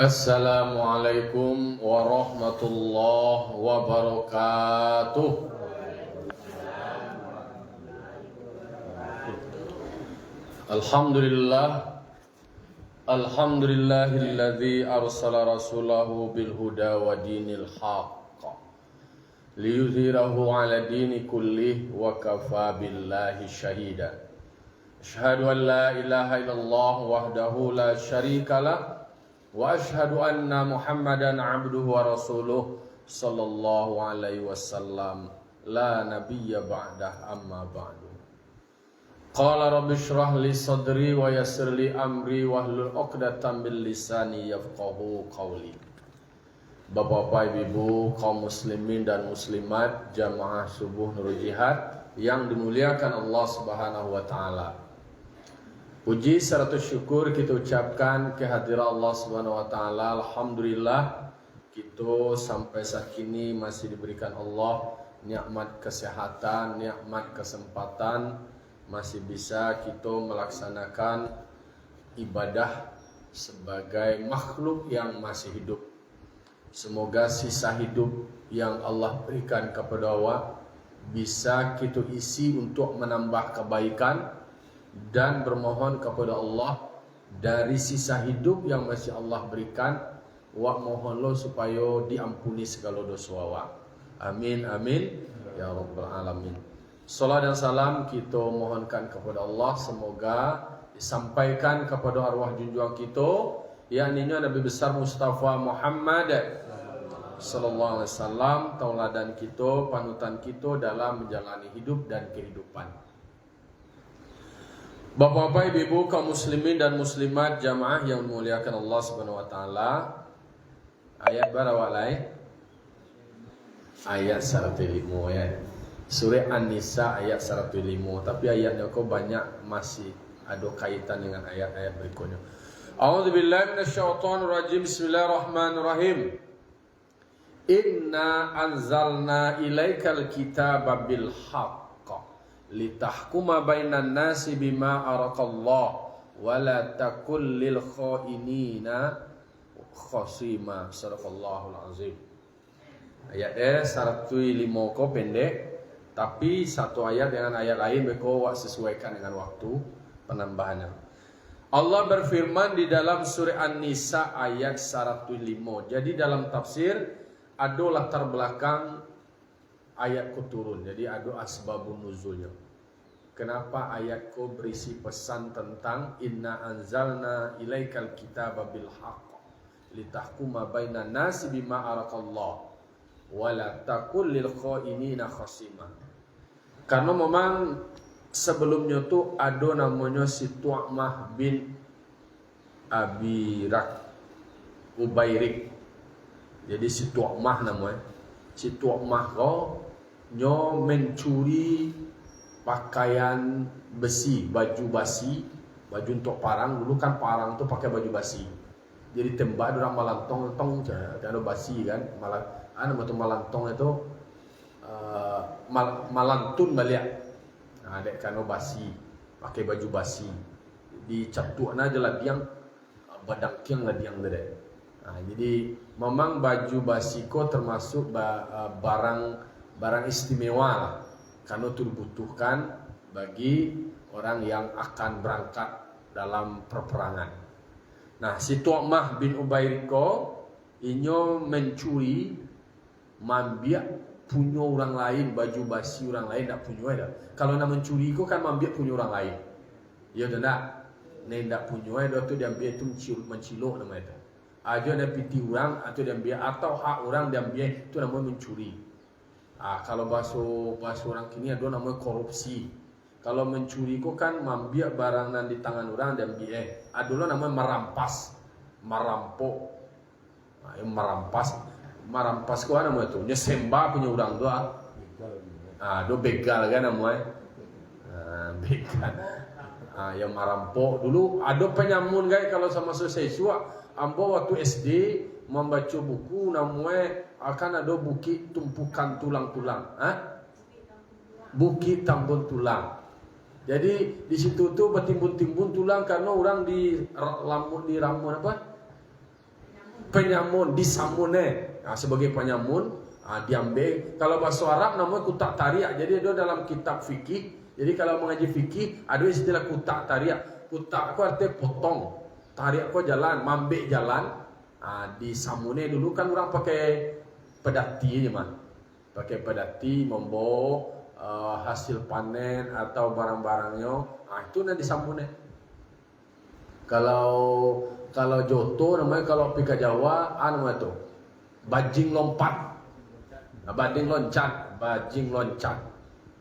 Assalamualaikum warahmatullahi wabarakatuh. Alhamdulillahilladzi arsala rasulahu bil huda wa dinil haqq liyudhhirahu 'ala dini kullih wa kafa billahi shahida. Asyhadu an la ilaha illallah wahdahu la syarikalah wa asyhadu anna Muhammadan abduhu wa rasuluh sallallahu alaihi wasallam la nabiyya ba'dah amma ba'du. Qala rabbi shrah li sadri wa yassir li amri wahlul 'uqdatam min lisani yafqahu qawli. Bapak-bapak, ibu, kaum muslimin dan muslimat jamaah subuh Nurul Jihad yang dimuliakan Allah Subhanahu wa taala. Puji serta syukur kita ucapkan kehadiran Allah Subhanahu wa taala. Alhamdulillah kita sampai saat ini masih diberikan Allah nikmat kesehatan, nikmat kesempatan, masih bisa kita melaksanakan ibadah sebagai makhluk yang masih hidup. Semoga sisa hidup yang Allah berikan kepada Allah bisa kita isi untuk menambah kebaikan dan bermohon kepada Allah dari sisa hidup yang masih Allah berikan, wa mohonlah supaya diampuni segala dosa wa. Amin amin ya rabbal alamin. Salat dan salam kita mohonkan kepada Allah, semoga disampaikan kepada arwah junjungan kita, yakni Nabi besar Mustafa Muhammad sallallahu alaihi wasallam, tauladan kita, panutan kita dalam menjalani hidup dan kehidupan. Bapak-bapak, ibu-ibu, kaum muslimin dan muslimat jamaah yang dimuliakan Allah Subhanahu wa taala. Ayat berapa lagi? Ayat 105 ya. Surah An-Nisa ayat 105, tapi ayatnya kok banyak masih ada kaitan dengan ayat-ayat berikutnya. A'udzubillahi minasyaitonir rajim. Bismillahirrahmanirrahim. Inna anzalna ilaikal kitaba bil haqq litahkuma bainan nasi bima araqallah wa la takul lil khainina khasima. Sadaqallahul azim. Ayat 105 ko pendek, tapi satu ayat dengan ayat lain beko sesuaikan dengan waktu penambahannya. Allah berfirman di dalam surah An-Nisa ayat 105. Jadi dalam tafsir ada latar belakang ayatku turun. Jadi ada asbabun nuzulnya. Kenapa ayatku berisi pesan tentang inna anzalna ilaikal kitaba bil haqq litahkuma bainan nasi bima araqallah wa la takul lil khainina khasima. Karena memang sebelumnya tuh ada namanya si Tu'mah bin Abi Ubairik. Jadi si Tu'mah namanya. Si Tu'mah kau nyo mencuri pakaian besi, baju basi, baju untuk parang. Dulu kan parang tuh pakai baju basi. Jadi tembak orang malantong tong ada basi kan. Malantong itu malantun balik. Nah, dek kano basi, pakai baju basi. Dicatukna aja lah diang badang kiang lah diang deh. Nah, jadi memang baju basiko termasuk barang istimewa lah, karena itu dibutuhkan bagi orang yang akan berangkat dalam perperangan. Nah, si Tu'mah bin Ubairiko inyo mencuri mambiak punya orang lain, baju basi orang lain tak punya ada. Kalau nak mencuri itu kan mambiak punya orang lain. Ya tak, nak punya ada tu dia ambil itu mencilok nama itu. Aja ada piti orang atau diambil atau hak orang diambil, itu namanya mencuri. Kalau bahasa orang kini ada namanya korupsi. Kalau mencuri itu kan mambiak barang nan di tangan orang diambil. Ada namanya merampas, merampok. Merampas itu apa namanya itu? Nyesembah punya orang tu. Do begal kan namanya. Begal. Yang merampok dulu ada penyamun guys kalau sama siswa. Ambo waktu SD membaca buku namanya akan ada bukit tumpukan tulang-tulang, bukit tambun tulang. Jadi di situ tuh bertimbun-timbun tulang karena orang di ramun apa? penyamun, disamune. Sebagai penyamun, diambil. Kalau bahasa Arab namanya kutak tariak. Jadi ada dalam kitab fikih. Jadi kalau mengaji fikih ada istilah kutak tariak. Kutak aku artinya potong, tariak aku jalan, mambek jalan. Disamune dulu kan orang pakai pedati aja mah. Pakai pedati membawa hasil panen atau barang-barangnya. Itu nanti disamune. Kalau joto namanya, kalau pika Jawa namanya tuh bajing lompat, bajing loncat.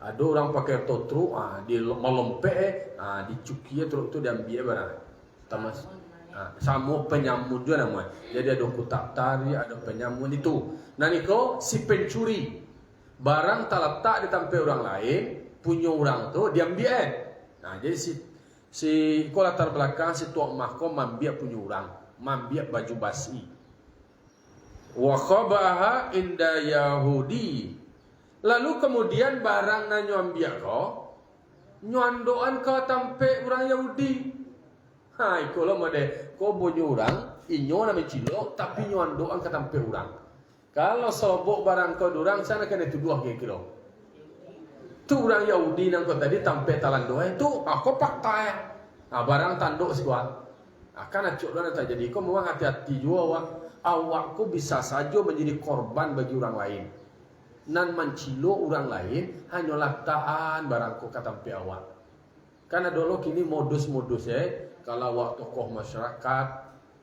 Ada orang pakai totru, di melompe, dicukia terus tu diambil barang. Tamas, sama penyamun juga namanya. Jadi ada kutak tari, ada penyamun itu. Nah niko si pencuri barang terletak di tempat orang lain, punya orang tu diambil. Nah jadi si latar belakang si tuak mahko mambiak punya orang, mambiak baju basi. Wa khabaha inda Yahudi. Lalu kemudian barang na nyambiak ko, nyuandoan ke tampe orang Yahudi. Ikulah mode ko punya orang, inyo na mencilok tapi nyuandoan ke tampe orang. Kalau sobok barang kau durang sana kena tuduh kilo. Tu orang Yahudi nang kau tadi tampe talan doa itu aku paktai. Barang tanduk sekuat. Akan acuk dan tak jadi. Kau memang hati-hati juga awakku bisa saja menjadi korban bagi orang lain. Nan mencilo orang lain hanya laktaan barangku katampe awak. Karena dulu kini modus-modus kalau awak tokoh masyarakat,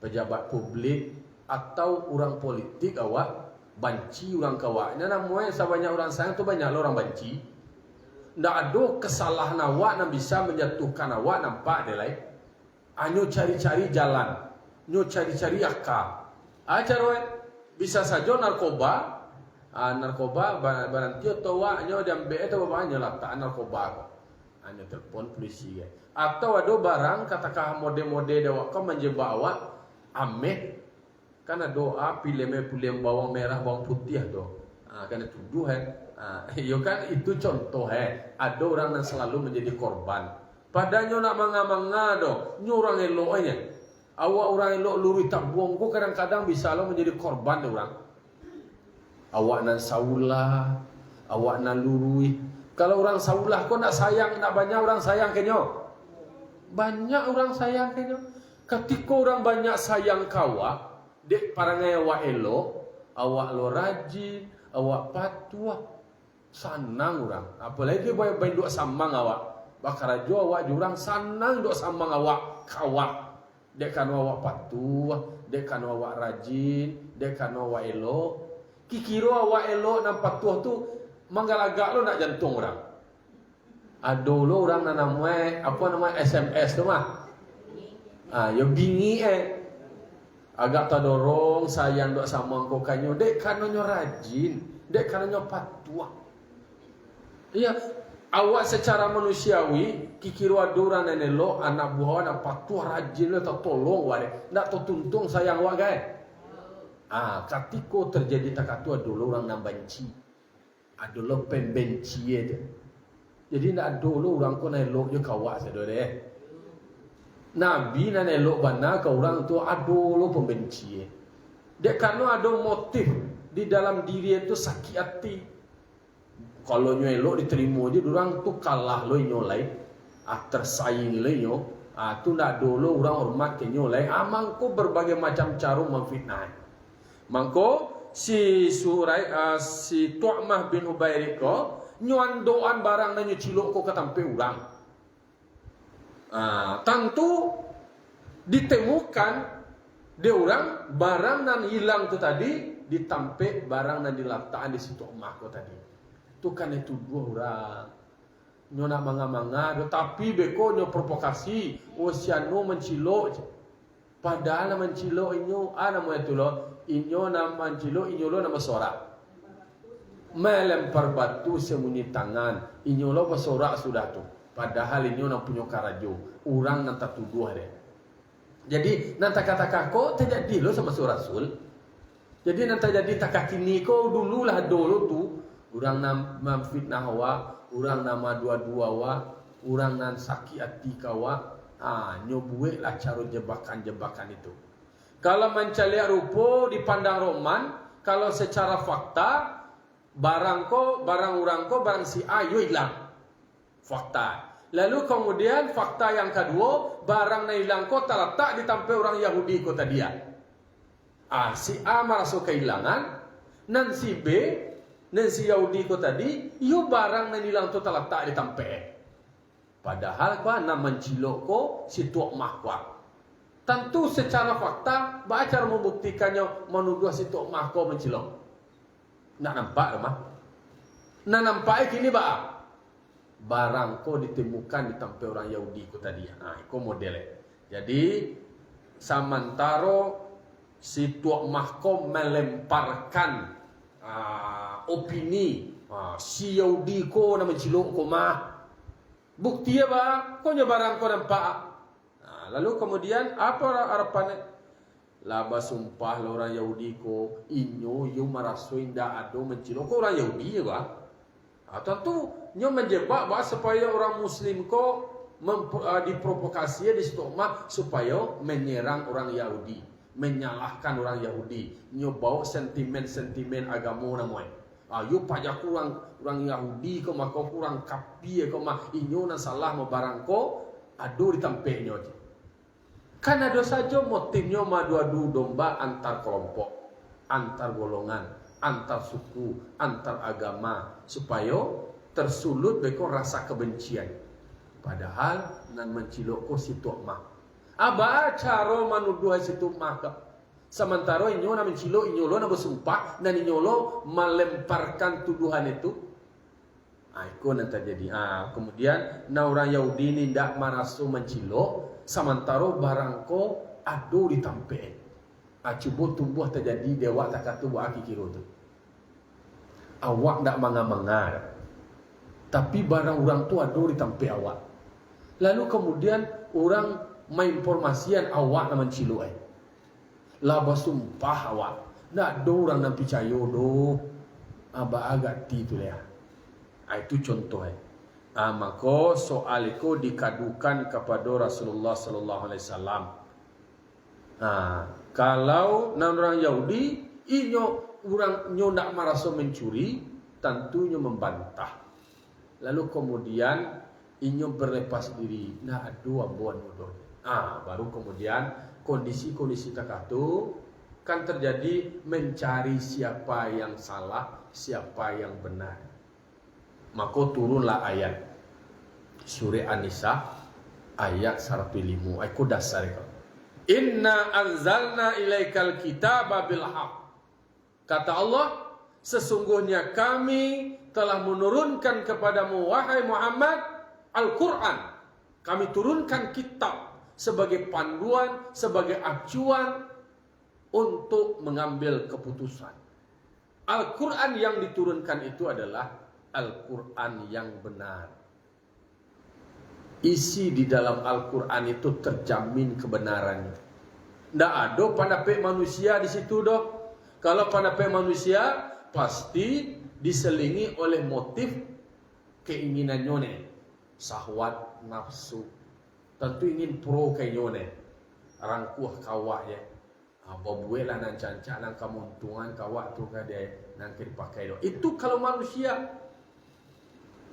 pejabat publik atau orang politik awak banci orang kawaknya. Namanya sebanyak orang sayang tu banyak orang banci. Ndak ada kesalahan awak yang bisa menjatuhkan awak, nampak dia lain. Nyo cari-cari jalan, nyo cari-cari akal. Ajar bisa saja narkoba barang tio tawa nyo diambil atau bawa nyo laptak narkoba ko. Nyo telepon polisi ke. Atau ada barang katakah mode-mode dewak kau menjebak awak ameh. Karena doa pilih bawang merah bawang putih do. Karena tuduh yo kan itu contoh ada orang yang selalu menjadi korban. Padahal nak manga-manga do, nyo orang eloknya. Awak orang elok luri tak buang ko kadang-kadang bisa lo menjadi korban orang. Awak nan saulah, awak nan lurui. Kalau orang saulah kau nak sayang, nak banyak orang sayang kenyo. Banyak orang sayang kenyo. Ketika orang banyak sayang kawak, dek parangai awak elok, awak lo rajin, awak patuh, sanang orang. Apalagi banyak duk samang awak. Bakar aja awak jurang sanang duk samang awak kawak. Dek kan awak patuh, dek kan awak rajin, dek kan awak elok. Kikiro awak elok dan patuh tu manggalagak lo nak jantung orang. Ado lo orang namanya apa nama SMS tu mah. Yo bingi agak tadorong sayang dok sama ko kanyo dek kanonyo rajin, dek kanonyo patuh. Iya, awak secara manusiawi kikiro adoran nenelo anak buah anak patuh rajin lo tak tolong wale, nak to tuntung sayang awak guys. Ketika terjadi takatua dulu orang nak benci, adalah pembenci dia. Jadi nak dulu orang ko nak elok je kawak saudara deh. Nabi nak elok bana ke orang tu adalah pembenci. Dia karena ada motif di dalam diri itu sakit hati. Kalau nyo elok diterima je, orang tu kalah lo nyolai, tersaing lo nyo. Tu nak dulu orang hormat ke nyolai. Mangko berbagai macam cara memfitnah. Mangko si Tu'mah bin Ubairiko nyuandoan barang na nyucilok ko katampe urang. Tentu ditemukan dia orang barang nan hilang tu tadi ditampe barang nan dilaptaan di situ Tu'mah ko tadi. Tu kan itu dua orang. Nyo nak manga-manga tapi beko nyo provokasi, siano mencilok. Padahal mencilok inyo nama itu lo. Inyo nama Anjilo, inyo lo nama sorak. Melempar batu sembunyi tangan. Inyo lo bersorak sudah tu. Padahal inyo nak punya karajo. Orang nanti tuduh deh. Jadi nanti kata kako terjadi lo sama Rasul. Jadi nanti jadi tak kini ko dulu lah dulu tu. Orang nama fitnah awak, orang nama dua-dua awak, orang nan sakit hati kawak. Nyobuek lah cara jebakan-jebakan itu. Kalau mencaliak rupa dipandang roman, kalau secara fakta barang orang ko barang si A yo hilang. Fakta. Lalu kemudian fakta yang kedua, barang na hilang ko terletak di tempat orang Yahudi ko tadi. Si A merasa kehilangan, nan si B, nan si Yahudi ko tadi, yo barang na hilang tu terletak di tempat. Padahal ko na mencilok ko si tuak mahwa. Tentu secara fakta, baca membuktikannya menuduh si Tok Mahko mencilok. Nak nampak mah? Nak nampak kini bah? Barang ko ditemukan di tempat orang Yahudi ko tadi. Itu modelnya. Jadi, samantaro si Tok Mahko melemparkan opini si Yahudi ko na mencilok ko mah. Bukti ya bah? Ko nya barang ko nampak. Lalu kemudian apa harapannya? Laba sumpah orang Yahudi ko inyo yo marasoin da ado mencilok ko orang Yahudi ya ba? Tentu nyo menjebak ba supaya orang Muslim ko diprovokasi di situ mah supaya menyerang orang Yahudi, menyalahkan orang Yahudi, nyo bawa sentimen-sentimen agama namoy. Yo pajak orang Yahudi ko maka kurang kapi ko mah inyo na salah mo barang ko ado di tempat nyo aja. Kan ada saja motifnya madu-adu domba antar kelompok, antar golongan, antar suku, antar agama, supaya tersulut beko rasa kebencian. Padahal nan mencilok ko si Tok Mah. Aba cara manuduh si Tok Mah. Sementara inyo na mencilok, inyo lo na bersumpah dan inyo lo melemparkan tuduhan itu. Itu nanti terjadi. Kemudian na orang Yahudi ini tidak marasu mencilok. Sementara barang ko ado di tempat. Cuba tumbuh terjadi dewa tak kata buat aki kira tu. Awak tak manga-manga. Tapi barang orang tu ado di tempat awak. Lalu kemudian orang menginformasikan awak nak mencilok. Laba sumpah awak. Tak ada orang nak percaya doh. Aba agak ti tu lah. Itu contoh. Maka soal itu dikadukan kepada Rasulullah sallallahu alaihi wasallam. Kalau orang Yahudi inyo orang nyo nak merasa mencuri, tentunya membantah. Lalu kemudian inyo berlepas diri, nah aduh ambuan bodoh. Baru kemudian kondisi-kondisi tertentu kan terjadi mencari siapa yang salah, siapa yang benar. Maka turunlah ayat Surah An-Nisa ayat 105. Aku dasar itu. Inna anzalna ilaikal kitaba bil haqq. Kata Allah, sesungguhnya kami telah menurunkan kepadamu wahai Muhammad Al-Quran. Kami turunkan kitab sebagai panduan, sebagai acuan untuk mengambil keputusan. Al-Quran yang diturunkan itu adalah Al-Quran yang benar. Isi di dalam Al-Quran itu terjamin kebenarannya. Tidak ada pandapek manusia di situ doh. Kalau pandapek manusia pasti diselingi oleh motif keinginannya nih. Sahwat, nafsu. Tentu ingin pro kayaknya nih. Rangkuh kawak ya. Babuai lah nan cancak nan kamuntungan kawak tu kan dia nan dipakai doh. Itu kalau manusia.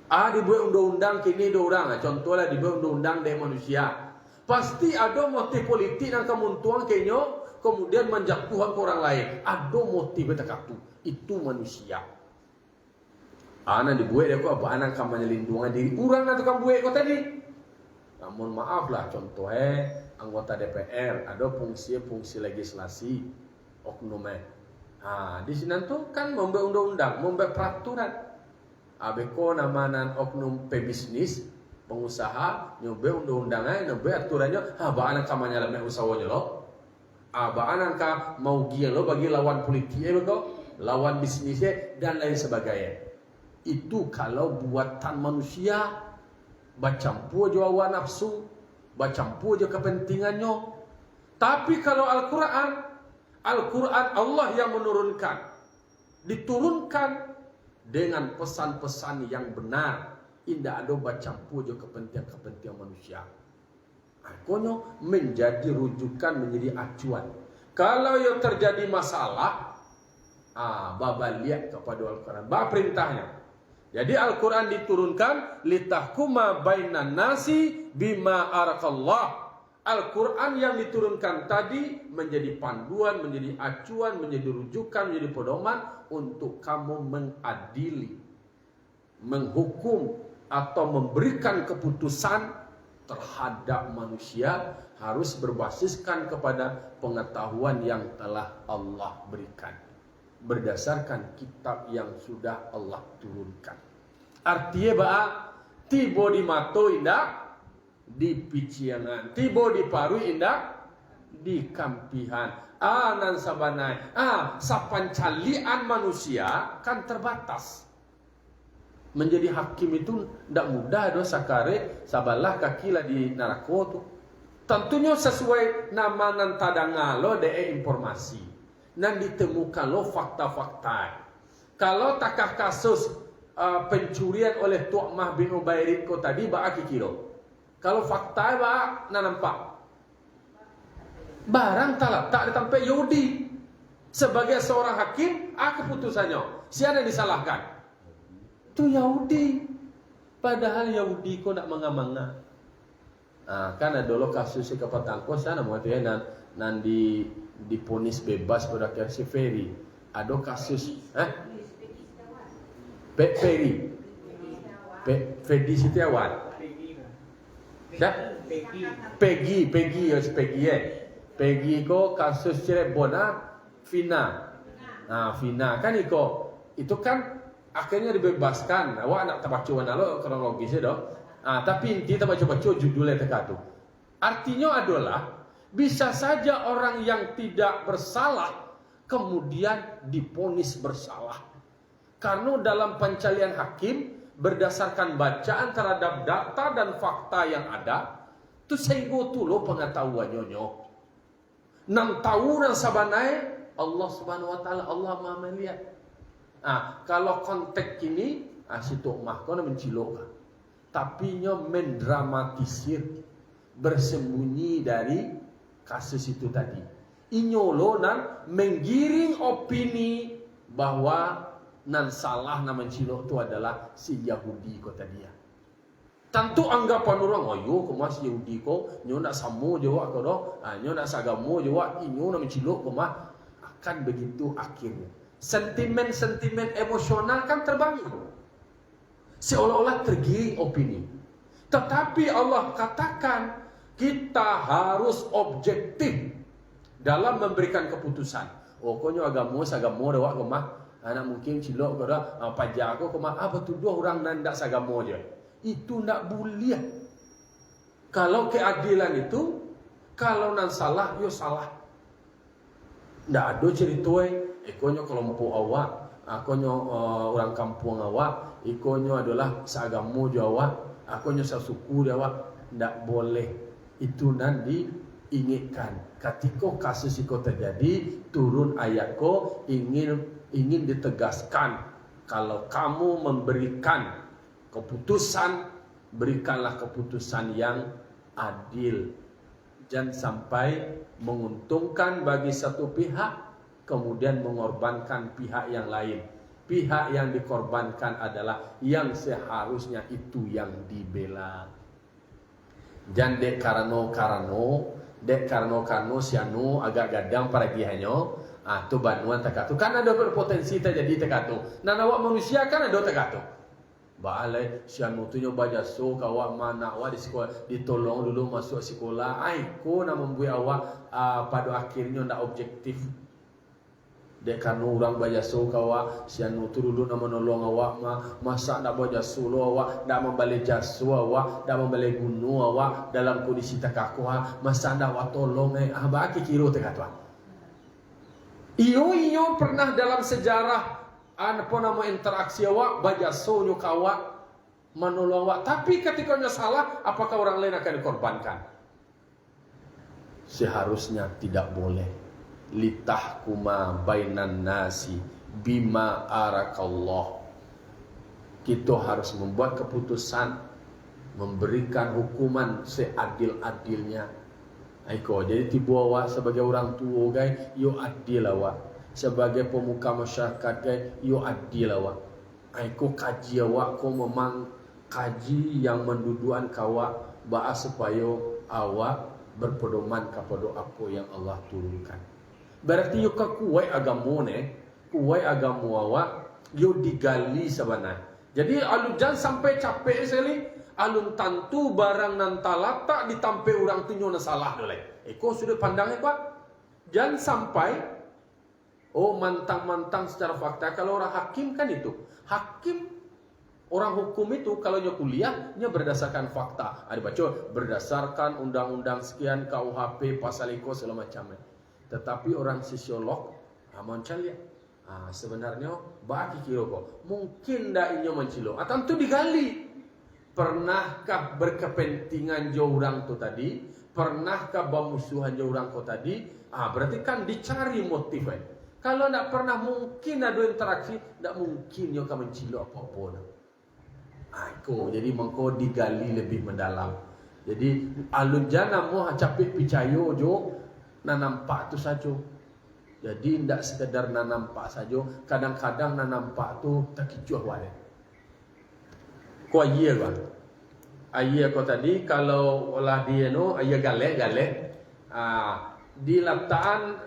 Dibuat undang-undang kini ada orang. Contohnya dibuat undang-undang dari manusia. Pasti ada motif politik yang kemuntuan kayaknya. Kemudian menjatuhkan ke orang lain. Ada motif itu. Itu manusia. Anak dibuat dia apa anak kamu melindungi diri. Orang nanti kamu buat kau tadi. Namun maaf lah contohnya. Anggota DPR. Ada fungsi legislasi. Oknumnya. Di sini tuh kan membuat undang-undang. Membuat peraturan. Abeko namanan oknum pebisnis pengusaha nyobe undang-undangnya nyobe aturannya baanan kamanya lemah usahanya lo baanan ka mau gia lo bagi lawan politiknya beko lawan bisnisnya dan lain sebagainya. Itu kalau buatan manusia bacampu aja hawa nafsu, bacampu aja kepentingannya. Tapi kalau Al-Quran Allah yang menurunkan, diturunkan dengan pesan-pesan yang benar. Tidak ada bacampu je kepentingan manusia. Akhirnya menjadi rujukan, menjadi acuan. Kalau yang terjadi masalah, baba lihat kepada Al-Quran. Ba perintahnya. Jadi Al-Quran diturunkan litahkuma bainan nasi bima arakallah. Al-Quran yang diturunkan tadi menjadi panduan, menjadi acuan, menjadi rujukan, menjadi pedoman untuk kamu mengadili, menghukum atau memberikan keputusan terhadap manusia harus berbasiskan kepada pengetahuan yang telah Allah berikan berdasarkan kitab yang sudah Allah turunkan. Artinya bah tiba di mato indah di piciangan, tiba di paru indah di kampihan. Nan sabanai. Sapancalian manusia kan terbatas. Menjadi hakim itu tidak mudah dosa kare sabalah kakilah di neraka tu. Tentunya sesuai nama nan tadangalo de informasi. Nan ditemukan lo fakta-fakta. Kalau takah kasus pencurian oleh Tu'mah bin Ubayrid ko tadi ba kikiro. Kalau fakta ba nampak barang talak tak ditampai Yahudi sebagai seorang hakim, keputusannya siapa yang disalahkan? Itu Yahudi. Padahal Yahudi kok nak manga-manga. Kan ada dulu kasus si Kapatangko sana mau tu ya nan diponis bebas pada si Ferry. Ada kasus Ferry Setiawan. Peggy ko kasus Cirebon Vina. Vina kan itu kan akhirnya dibebaskan. Awak nak terbaca lo kronologisnya doh. Tapi inti terbaca judulnya teka tu. Artinya adalah bisa saja orang yang tidak bersalah kemudian diponis bersalah. Karena dalam pencalian hakim berdasarkan bacaan terhadap data dan fakta yang ada, tu sehingga tu lo pengetahuannya nyo. Nang tahu nang sabanai Allah Subhanahu Wa Taala Allah Maha melihat. Kalau konteks ini si Tu'mah kau mencilok, tapi nyo mendramatisir, bersembunyi dari kasus itu tadi. Inyolo nan menggiring opini bahwa nan salah na mencilok itu adalah si Yahudi kota dia. Tentu anggapan orang, ayo kemas Yahudi ko, nyo nak samo jawab ko do, nyo nak sagamo jawab, inyo nak mencilok kemah, akan begitu akhirnya. Sentimen-sentimen emosional kan terbangun. Seolah-olah tergiring opini. Tetapi Allah katakan kita harus objektif dalam memberikan keputusan. Konyo agamo jawab kemah, anak mungkin cilok ko do, pajak ko kemah, betul dua orang nandak sagamo je. Itu tidak boleh. Kalau keadilan itu, kalau nan salah, yo salah. Tidak ada cerita ikonyo kelompok awak, akonyo orang kampung awak, ikonyo adalah seagama awak, akonyo sesuku awak. Tidak boleh. Itu nan diingatkan. Ketika kasus itu terjadi, turun ayat ko ingin ditegaskan. Kalau kamu memberikan keputusan, berikanlah keputusan yang adil. Jangan sampai menguntungkan bagi satu pihak, kemudian mengorbankan pihak yang lain. Pihak yang dikorbankan adalah yang seharusnya itu yang dibela. Jangan dek karano sianu agak gadang para gihanyo. Tu banuan tekatu. Kan ada berpotensi terjadi tekatu. Nah awak manusia kan ada tekatu. Balai sianu tu nyoba jaso kawak mana awak di sekolah ditolong dulu masuk sekolah. Ko nak membuat awak pada akhirnya ndak objektif. Dek kan orang bajaso kawak sianu tu dulu nak menolong awak masa ndak bajaso lo awak ndak membalik jaso awak ndak membalik gunu awak dalam kondisi tekaku masa ndak awak tolong ba kikiro tekatu. Iyo pernah dalam sejarah apa nama interaksi awak bajaso nyuk awak menolong awak, tapi ketika nya salah apakah orang lain akan dikorbankan? Seharusnya tidak boleh. Litahkuma bainan nasi bima arakallah. Kita harus membuat keputusan, memberikan hukuman seadil-adilnya. Aiko, jadi tiba awak sebagai orang tua guys, yo adil awak. Sebagai pemuka masyarakat guys, yo adil awak. Aiko kaji awak ko memang kaji yang mendudukan kawak bahas supaya awak berpedoman kepada apa yang Allah turunkan. Berarti yo kuai agama kuai agama awak yo digali sebenarnya. Jadi alun jangan sampai capek sekali. Alun tantu barang nan talata ditampe orang tu nyonya salah doleh. Eko sudah pandangnya pak. Jangan sampai mantang-mantang secara fakta. Kalau orang hakim kan itu. Hakim orang hukum itu kalau nyo kuliahnya berdasarkan fakta. Ada baca berdasarkan undang-undang sekian KUHP pasal iko segala macamnya. Tetapi orang sosiolog mencari sebenarnya bagi kira kok mungkin dak inyo mencilo. Atau itu digali. Pernahkah berkepentingan jauh orang tu tadi? Pernahkah bermusuhan jauh orang tu tadi? Berarti kan dicari motifnya. Kalau tidak pernah mungkin ada interaksi, tidak mungkin yang akan mencilok apa-apa. Jadi mengko digali lebih mendalam. Jadi alun jana mau capek picayo jo, na nampak tu saja. Jadi tidak sekedar na nampak saja. Kadang-kadang na nampak tu tak kicuh wale. Ko ayah kan? Ayah ko tadi kalau olah dia no ayah galek. Di letakkan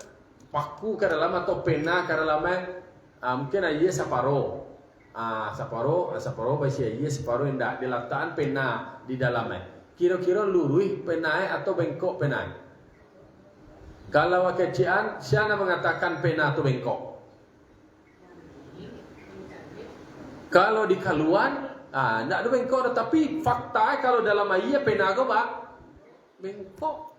paku ke dalam atau pena ke dalam mungkin ayah separuh. Separuh basi ayah separuh indak di letakkan pena di dalamnya. Kira-kira lurus pena atau bengkok pena. Kalau kecian siapa mengatakan pena atau bengkok? Kalau di kaluan tidak ada bengkok, tapi fakta kalau dalam ayat pena ko ba bengkok.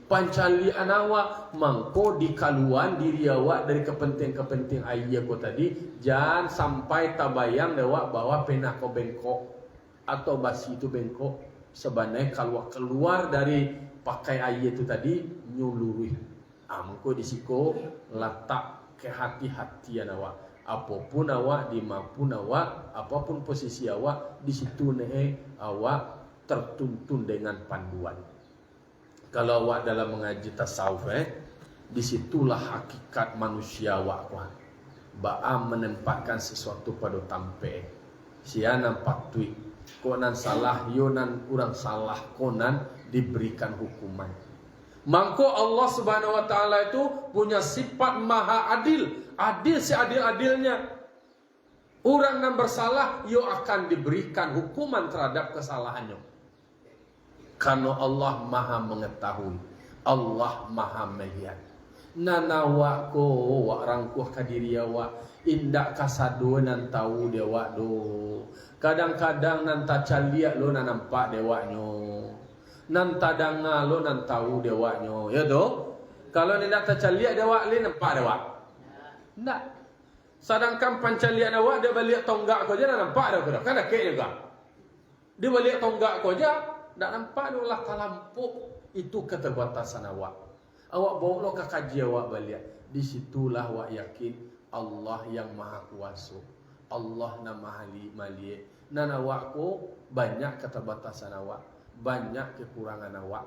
Pancalian awak mangko di kaluan diri awak dari kepenting ayat ko tadi, jangan sampai tabayang awak bahwa pena ko bengkok atau basi itu bengkok. Sebenarnya kalau keluar dari pakai ayat itu tadi nyuluruh. Mangko disiko letak kehati-hatian awak. Apapun awak, dimapun awak, apapun posisi awak, di situ awak tertuntun dengan panduan. Kalau awak dalam mengaji tasawuf, disitulah hakikat manusia awak. Baam menempatkan sesuatu pada tampe. Sia nampak tuik. Konan salah, yonan urang salah, konan diberikan hukuman. Mangko Allah Subhanahu wa taala itu punya sifat maha adil. Adil seadil-adilnya. Orang yang bersalah yo akan diberikan hukuman terhadap kesalahannya. Karena Allah maha mengetahui. Allah maha melihat. Nanawa ko orang kuah kadiri awak indak kasado nan tahu dewa do. Kadang-kadang nan tacalia lo nan nampak dewanyo. Nan tadanga lo nan tahu dewanyo. Ya do. Kalau tidak tacalia dewa li nampak dewa. Ndak. Sedangkan pancalian awak dia balik tonggak ko aja nampak dah ko. Kan kek juga. Dia balik tonggak ko aja ndak nampak dia lah kalampuk itu keterbatasan awak. Awak bawa lo ke kaji awak balik. Di situlah awak yakin Allah yang maha kuasa. Allah na maha mali. Nan awak ko banyak keterbatasan awak, banyak kekurangan awak.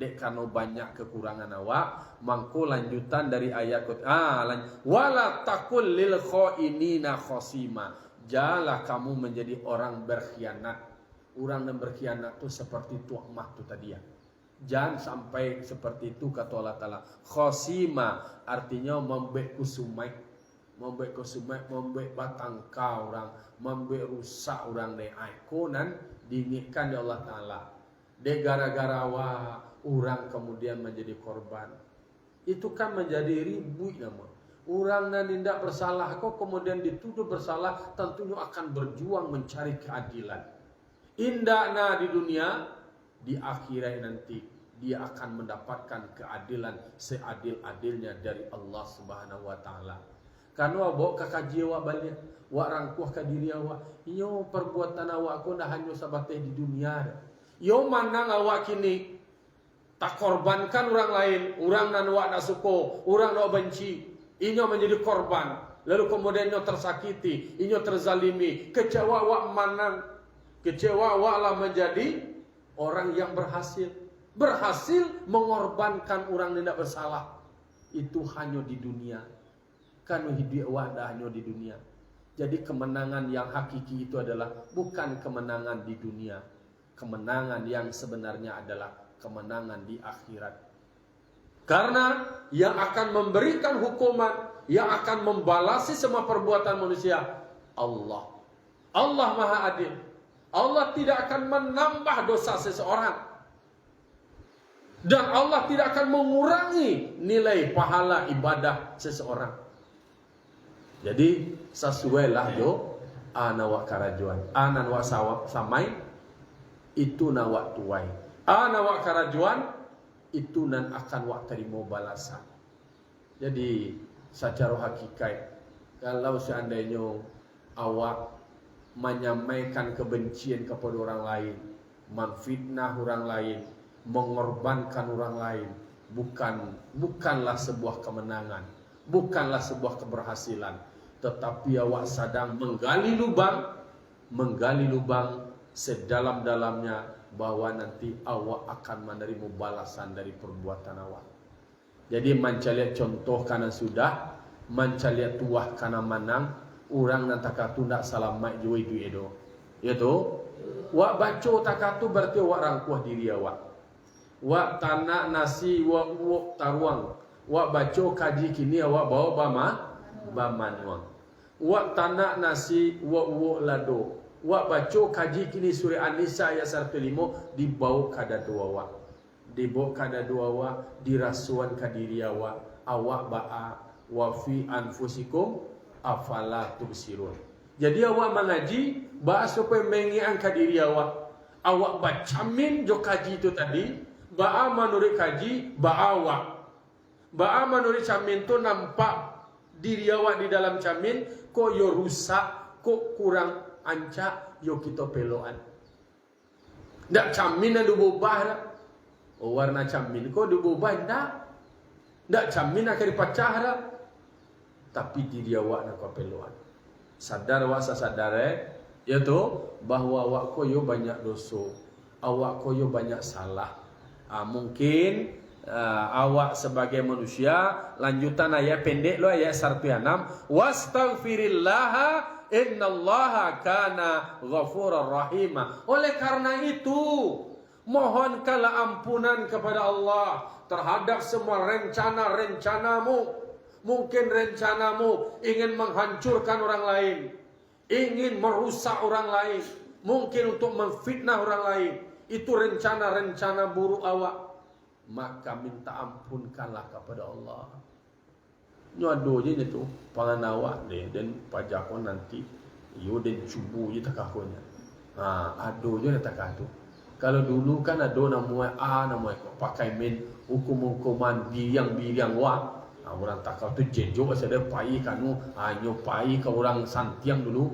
Dek karena banyak kekurangan awak, mangko lanjutan dari ayat wala takul lil khainina khosima. Janganlah kamu menjadi orang berkhianat. Orang yang berkhianat itu seperti tuak mah tu tadi ya. Jangan sampai seperti itu kata Allah Ta'ala. Khosima artinya membek kusumai. Membek kusumai, membek batangka orang, membek rusak orang konan diinginkan ya Allah Ta'ala. Dek gara-gara orang kemudian menjadi korban. Itu kan menjadi ribu nama. Orang yang tidak bersalah kok kemudian dituduh bersalah, tentunya akan berjuang mencari keadilan. Indahnya di dunia, di akhirat nanti dia akan mendapatkan keadilan seadil-adilnya dari Allah Subhanahu wa taala. Karena bawa kakaji awak balik, wak rangkuh ke diri awak. Yo perbuatan awak ko dah hanya sabateh di dunia. Yo manang awak kini tak korbankan orang lain, orang nan wak nak suko, orang nak benci, inyo menjadi korban, lalu kemudian inyo tersakiti, inyo terzalimi, kecewa wak manang, kecewa wak lah menjadi orang yang berhasil. berhasil mengorbankan orang yang tidak bersalah. Itu hanya di dunia. Kan hidup wadah hanya di dunia. Jadi kemenangan yang hakiki itu adalah bukan kemenangan di dunia. Kemenangan yang sebenarnya adalah kemenangan di akhirat. Karena yang akan memberikan hukuman, yang akan membalasi semua perbuatan manusia, Allah. Allah Maha Adil. Allah tidak akan menambah dosa seseorang. Dan Allah tidak akan mengurangi nilai pahala ibadah seseorang. Jadi sesuailah yo ana wa karajuan, anan wa samai itu na wa tuai. Ana wa karajuan itu nan akan wa terima balasan. Jadi secara hakikat kalau seandainya awak menyampaikan kebencian kepada orang lain, memfitnah orang lain, mengorbankan orang lain, bukanlah sebuah kemenangan, bukanlah sebuah keberhasilan, tetapi awak sedang menggali lubang sedalam-dalamnya bahwa nanti awak akan menerima balasan dari perbuatan awak. Jadi mencari contoh karena sudah, mencari tuah karena menang, orang nan takatu ndak selamat jual duit itu. Yaitu, wak baca takatu berarti wak rangkuh diri awak. Wak tanak nasi wak taruang. Wak baca kaji kini awak bawa bamanuang. Wak tanak nasi wak lado. Wak baca kaji kini surah An-Nisa ayat 105 dibawa kada dua wak. Dibawa kada dua wak dirasuan kadiri awak. Awak ba'a wa fi anfusikum afala tubsirun. Jadi awak mengaji ba'a supaya mengiangkan diri awak. Awak bacamin jo kaji itu tadi. Ba'a menurut kaji ba'a awak. Ba'a menurut camin tu nampak diri awak di dalam camin, kok yo rusak, kok kurang ancak, yo kita peloan. Ndak camin ada berubah dah. Oh, warna camin kok ada berubah ndak? Ndak camin akan dipecah dah. Tapi diri awak nak peloan. Sadar awak sadar yaitu bahwa awak koyo banyak dosa, awak koyo banyak salah. Mungkin awak sebagai manusia, lanjutan ayat pendek lo ayat 106, wastaghfirillaha innallaha kana ghafurar rahima. Oleh karena itu mohonkanlah ampunan kepada Allah terhadap semua rencana-rencanamu. Mungkin rencanamu ingin menghancurkan orang lain, ingin merusak orang lain, mungkin untuk memfitnah orang lain. Itu rencana-rencana buruk awak. Maka minta ampunkanlah kepada Allah. Nyodo je tu pangan awak deh dan pajakon nanti yo den cubu je takakonya. Ado je takah tu. Kalau dulu kan ado namanya pakai men hukum-hukuman biang-biang wak. Orang takau tu jejo ada pai kanu nyo pai ke orang santiang dulu.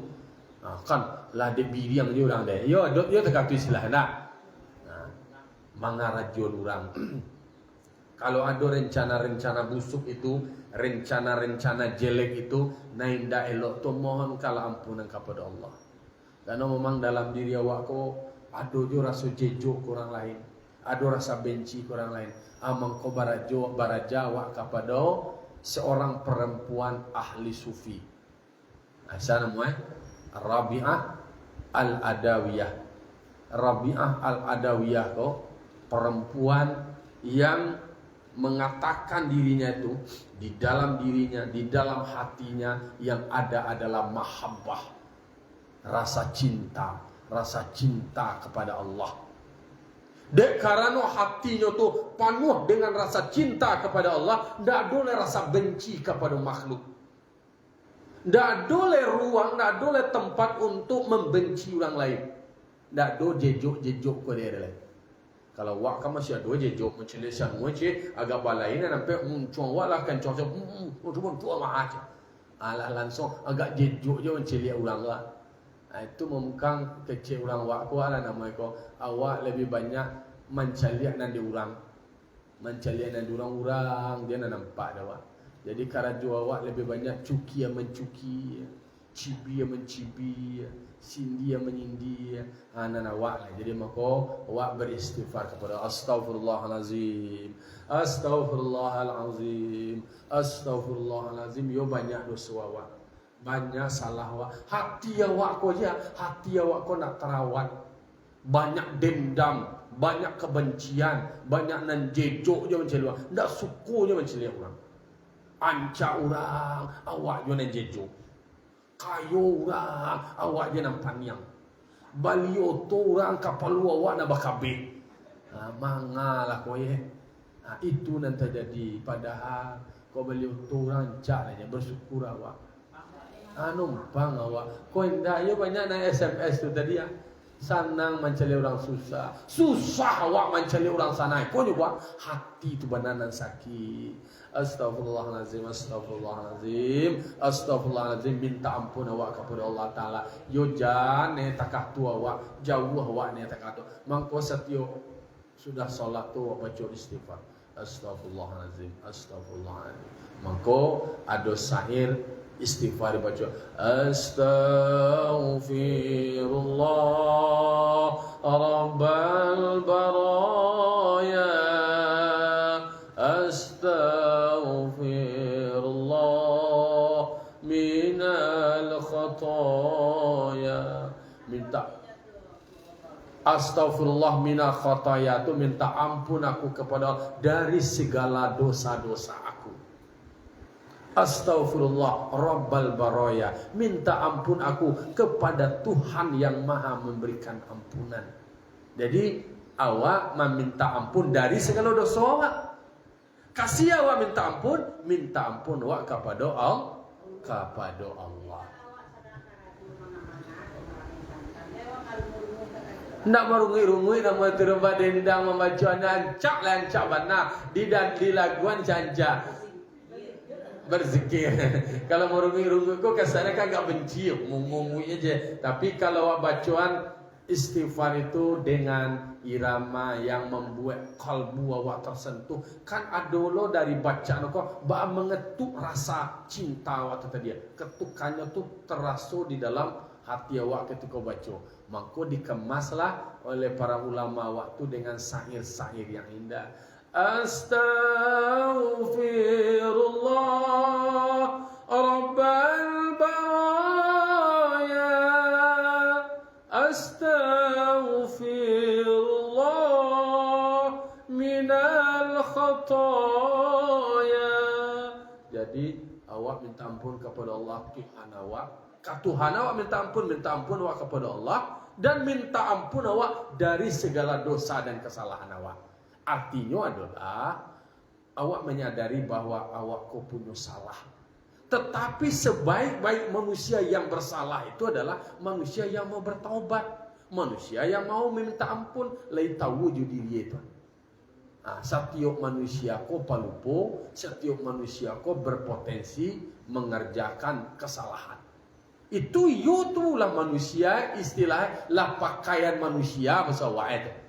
Kan lah de biang je orang deh. Yo takah tu istilah nak. Mangarajon orang. Kalau ada rencana-rencana busuk itu, rencana-rencana jelek itu, nainda elok tu mohon kala ampunan kepada Allah. Karena memang dalam diri awak ko ada jo rasa jejo ke orang lain, ada rasa benci ke orang lain. Amang ko baraja awak kepada seorang perempuan ahli sufi. Asal namanya Rabi'ah Al-Adawiyah. Rabi'ah Al-Adawiyah ko perempuan yang mengatakan dirinya itu di dalam dirinya, di dalam hatinya yang ada adalah mahabbah, rasa cinta kepada Allah. Dek karena hatinya tu penuh dengan rasa cinta kepada Allah, ndak boleh rasa benci kepada makhluk. Ndak boleh ruang, ndak boleh tempat untuk membenci orang lain. Ndak do jejuk ke dia lain. Kalau wak kan masih ada jejuk mencelesan moce agak balain sampai cuang wak lah kan cuang cuma tua mah aja. Alah langsung agak jejuk je mencelia orang lah. Itu memukang kecil orang wak ku lah namanya ko. Awak lebih banyak menceliak nanti orang. Menceliak nanti orang dia nak nampak dah wak. Jadi karaju awak lebih banyak cuki yang mencuki. cibi mencibi, sindi menyindi, anak awak lah. Jadi maka awak beristighfar kepada Astaghfirullahalazim, Astaghfirullahalazim, Astaghfirullahalazim. Yo banyak dosa awak, banyak salah awak. Hati awak ko aja, hati awak ko nak terawat. Banyak dendam, banyak kebencian, banyak nan jejuk je macam luar. Ndak suku je macam orang. Ancak orang, awak je nan jejuk. Kayu orang, awak je nan paniang. Balio tu orang kapal awak nak bakabik. Mangalah kau ye. Itu nan terjadi. Padahal kau balio tu orang cak aja bersyukur awak. Numpang awak. Kau hendak yo banyak naik SMS tu tadi ya. Senang mencari orang susah, susah awak mencari orang sana. Kau juga hati tu bananan sakit. Astaghfirullahalazim, astaghfirullahalazim, astaghfirullahalazim. Minta ampun awak kepada Allah Taala. Yo jangan takah tu awak, jauh awak ni takah tu. Mangko setiap sudah solat tu awak baca istighfar. Astaghfirullahalazim, astaghfirullahalazim. Mangko ada sahir istighfar baca astaghfirullah rabbal baraya astaghfirullah minal khataya. Minta astaghfirullah minal khataya tu minta ampun aku kepada dari segala dosa-dosa aku. Astaghfirullah Rabbal Baraya, minta ampun aku kepada Tuhan yang maha memberikan ampunan. Jadi awak meminta ampun dari segala dosa awak. Kasih awak minta ampun awak kepada Allah. Nak merungui-rungui nama terubah dendang membaca ancak lancak bana di laguan janja. Berzikir. Kalau merungi-rungi kau kesannya kan agak benci, ngomong-ngomong aja. Tapi kalau bacaan istighfar itu dengan irama yang membuat kalbu awak tersentuh, kan ada lo dari bacaan kau bah mengetuk rasa cinta awak tadi. Ketukannya tu terasa di dalam hati awak ketika baca. Maka dikemaslah oleh para ulama waktu dengan syair-syair yang indah. Astaghfirullah Rabbal baraya Astaghfirullah minal khataya. Jadi awak minta ampun kepada Allah Tuhan awak. Tuhan awak minta ampun awak kepada Allah. Dan minta ampun awak dari segala dosa dan kesalahan awak. Artinya adalah awak menyadari bahwa awak kau punya salah. Tetapi sebaik-baik manusia yang bersalah itu adalah manusia yang mau bertaubat, manusia yang mau meminta ampun, lai tahu diri itu. Setiap manusia kau palupo, setiap manusia kau berpotensi mengerjakan kesalahan. Itu itulah manusia, istilah lah pakaian manusia bahasa awak.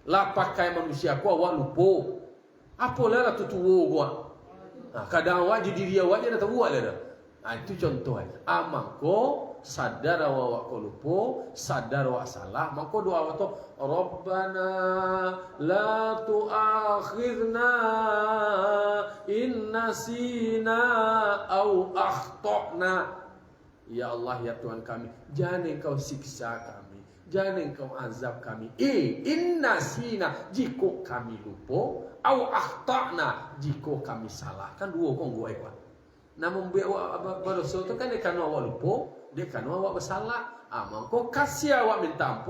Lah pakai manusia ku awak lupa. Apalah tu tuwo gua. Kadang awak jadi diri awak je dah tahu lah dah. Itu contoh. Mangko sadar awak ko lupa, sadar awak salah, mangko doa awak tu Rabbana la tu'akhidna in nasina au akhtana. Ya Allah ya Tuhan kami, jangan engkau siksa kami, jangan engkau azab kami. Inna sina jika kami lupa, au akhtana jika kami salah. Kan dua kong gue kan. Namun awak berdosa tu kan dia kan awak lupa, dia kan awak bersalah. Maka kasih awak minta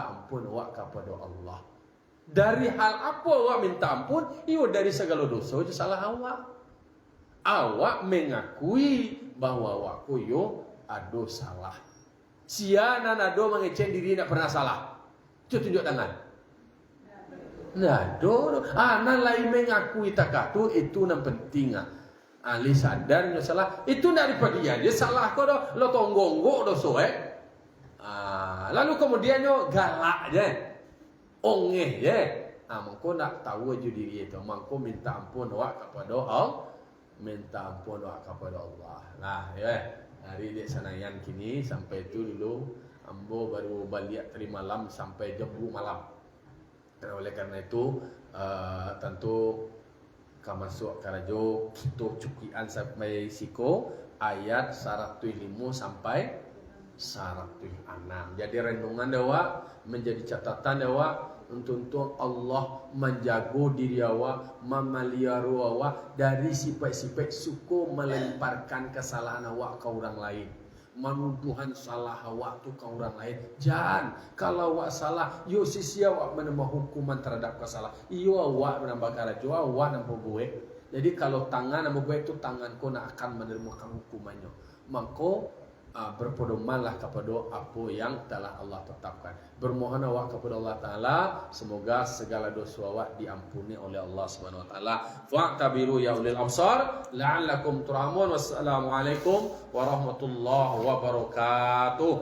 ampun awak kepada Allah. Dari hal apa awak minta ampun? Iyo dari segala dosa je salah awak. Awak mengakui bahwa awak yo ada salah. Siana nado mengecek diri nak pernah salah. Cuba tunjuk tangan. Nado, nan lain mengakui takak tu itu yang penting. Ali sadar nya salah. Itu daripada dia salah kau dah lo tonggonggo dosa lalu kemudian yo galak je. Ongeh je. Mangko nak tahu aja diri itu. Mangko minta ampun awak kepada Allah. Minta ampun awak kepada Allah. Nah, ya. Hari dek Senayan kini sampai itu dulu ambo baru balik tadi malam sampai jam 2 malam. Dan oleh karena itu tentu kamasuk karajo kita cukian sampai siko ayat 105 sampai 106. Jadi renungan dewa menjadi catatan dewa untuk Allah menjaga diri awak, memeliharu awak dari sifat-sifat suku melemparkan kesalahan awak ke orang lain, menuduhan salah awak tu ke orang lain. Jangan, kalau awak salah, yo sisi awak menambah hukuman terhadap kesalahan. Iyo awak menambah karajo, awak nambah gue. Jadi kalau tangan nambah gue itu tanganku nak akan menerima hukumannya. Maka berpedomanlah kepada apa yang telah Allah tetapkan. Bermohon awak kepada Allah Ta'ala, semoga segala dosa awak diampuni oleh Allah Subhanahu Wa Ta'ala. Fa'tabiru ya ulil absar la'allakum turhamun. Wassalamualaikum warahmatullahi wabarakatuh.